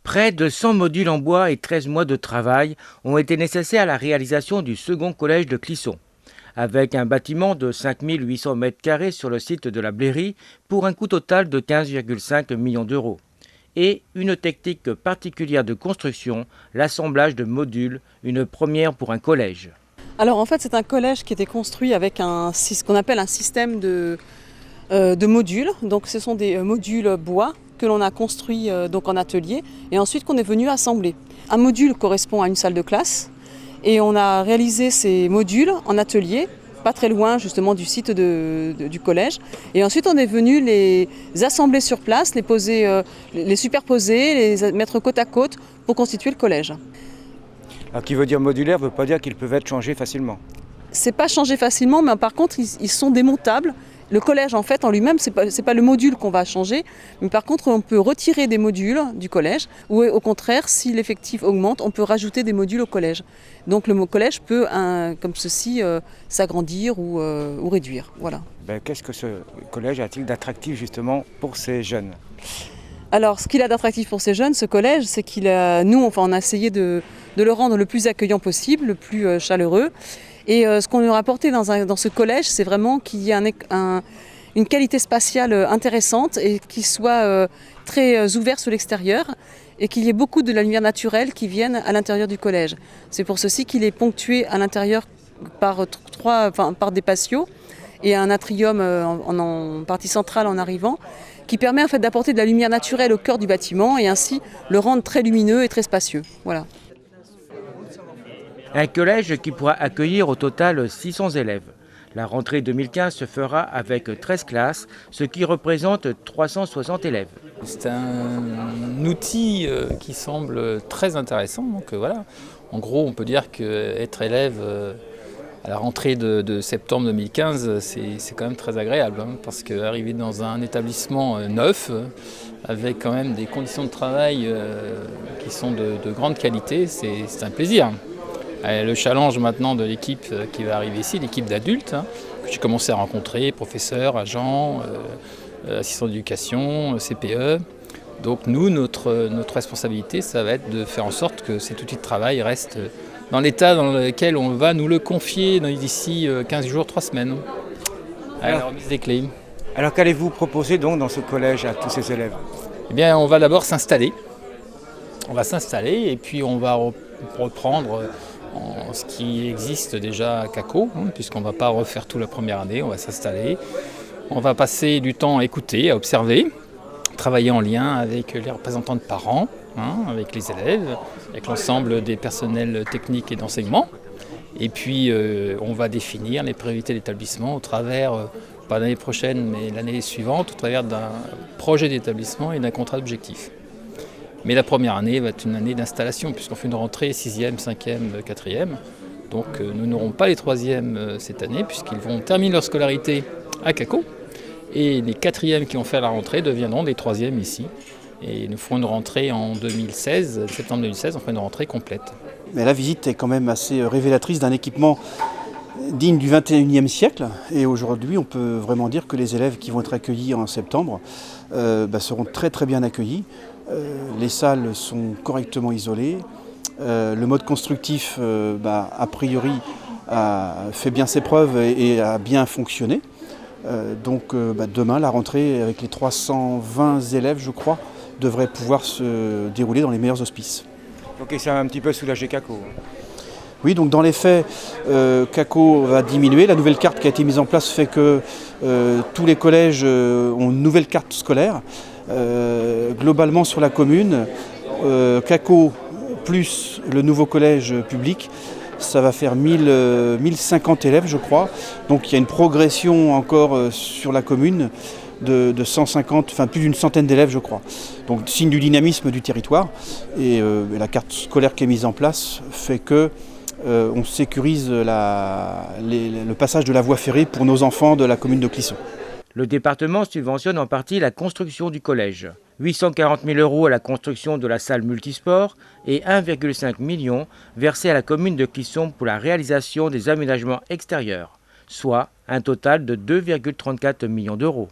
Près de 100 modules en bois et 13 mois de travail ont été nécessaires à la réalisation du second collège de Clisson. Avec un bâtiment de 5800 m² sur le site de la Blairie pour un coût total de 15,5 millions d'euros. Et une technique particulière de construction, l'assemblage de modules, une première pour un collège. Alors en fait c'est un collège qui était construit avec ce qu'on appelle un système de modules. Donc ce sont des modules bois que l'on a construits donc en atelier et ensuite qu'on est venu assembler. Un module correspond à une salle de classe et on a réalisé ces modules en atelier, pas très loin justement du site du collège. Et ensuite on est venu les assembler sur place, les poser, les superposer, les mettre côte à côte pour constituer le collège. Alors, qui veut dire modulaire ne veut pas dire qu'ils peuvent être changés facilement. C'est pas changé facilement, mais par contre ils sont démontables. Le collège en fait en lui-même, c'est pas le module qu'on va changer, mais par contre on peut retirer des modules du collège, ou au contraire, si l'effectif augmente, on peut rajouter des modules au collège. Donc le collège peut, comme ceci, s'agrandir ou réduire. Voilà. Qu'est-ce que ce collège a-t-il d'attractif justement pour ces jeunes ? Alors ce qu'il a d'attractif pour ces jeunes, ce collège, c'est on a essayé de le rendre le plus accueillant possible, le plus chaleureux. Et ce qu'on leur a apporté dans ce collège, c'est vraiment qu'il y ait une qualité spatiale intéressante et qu'il soit très ouvert sur l'extérieur et qu'il y ait beaucoup de la lumière naturelle qui vienne à l'intérieur du collège. C'est pour ceci qu'il est ponctué à l'intérieur par des patios et un atrium en partie centrale en arrivant, qui permet en fait d'apporter de la lumière naturelle au cœur du bâtiment et ainsi le rendre très lumineux et très spacieux. Voilà. Un collège qui pourra accueillir au total 600 élèves. La rentrée 2015 se fera avec 13 classes, ce qui représente 360 élèves. C'est un outil qui semble très intéressant. Donc voilà. En gros, on peut dire qu'être élève à la rentrée de septembre 2015, c'est quand même très agréable, parce qu'arriver dans un établissement neuf, avec quand même des conditions de travail qui sont de grande qualité, c'est un plaisir. Le challenge maintenant de l'équipe qui va arriver ici, l'équipe d'adultes, que j'ai commencé à rencontrer, professeurs, agents, assistants d'éducation, CPE. Donc nous, notre responsabilité, ça va être de faire en sorte que cet outil de travail reste dans l'état dans lequel on va nous le confier d'ici 15 jours, 3 semaines, à la remise des clés. Alors qu'allez-vous proposer donc dans ce collège à tous ces élèves ? Eh bien, on va d'abord s'installer. On va s'installer et puis on va reprendre ce qui existe déjà à Caco, puisqu'on ne va pas refaire tout la première année, on va s'installer. On va passer du temps à écouter, à observer, travailler en lien avec les représentants de parents, avec les élèves, avec l'ensemble des personnels techniques et d'enseignement. Et puis on va définir les priorités de l'établissement au travers, pas l'année prochaine, mais l'année suivante, au travers d'un projet d'établissement et d'un contrat d'objectif. Mais la première année va être une année d'installation, puisqu'on fait une rentrée 6e, 5e, 4e. Donc nous n'aurons pas les 3e cette année, puisqu'ils vont terminer leur scolarité à Caco. Et les 4e qui ont fait la rentrée deviendront des 3e ici. Et nous ferons une rentrée en 2016, septembre 2016, on fera une rentrée complète. Mais la visite est quand même assez révélatrice d'un équipement digne du 21e siècle. Et aujourd'hui, on peut vraiment dire que les élèves qui vont être accueillis en septembre seront très très bien accueillis. Les salles sont correctement isolées. Le mode constructif, a priori, a fait bien ses preuves et a bien fonctionné. Donc demain, la rentrée avec les 320 élèves, je crois, devrait pouvoir se dérouler dans les meilleurs auspices. Ok, ça a un petit peu soulagé Caco. Oui, donc dans les faits, Caco va diminuer. La nouvelle carte qui a été mise en place fait que tous les collèges ont une nouvelle carte scolaire. Globalement sur la commune, Caco plus le nouveau collège public, ça va faire 1050 élèves je crois. Donc il y a une progression encore sur la commune de 150, enfin plus d'une centaine d'élèves je crois. Donc signe du dynamisme du territoire. Et la carte scolaire qui est mise en place fait que on sécurise le passage de la voie ferrée pour nos enfants de la commune de Clisson. Le département subventionne en partie la construction du collège. 840 000 € à la construction de la salle multisport et 1,5 million versés à la commune de Clisson pour la réalisation des aménagements extérieurs, soit un total de 2,34 millions d'euros.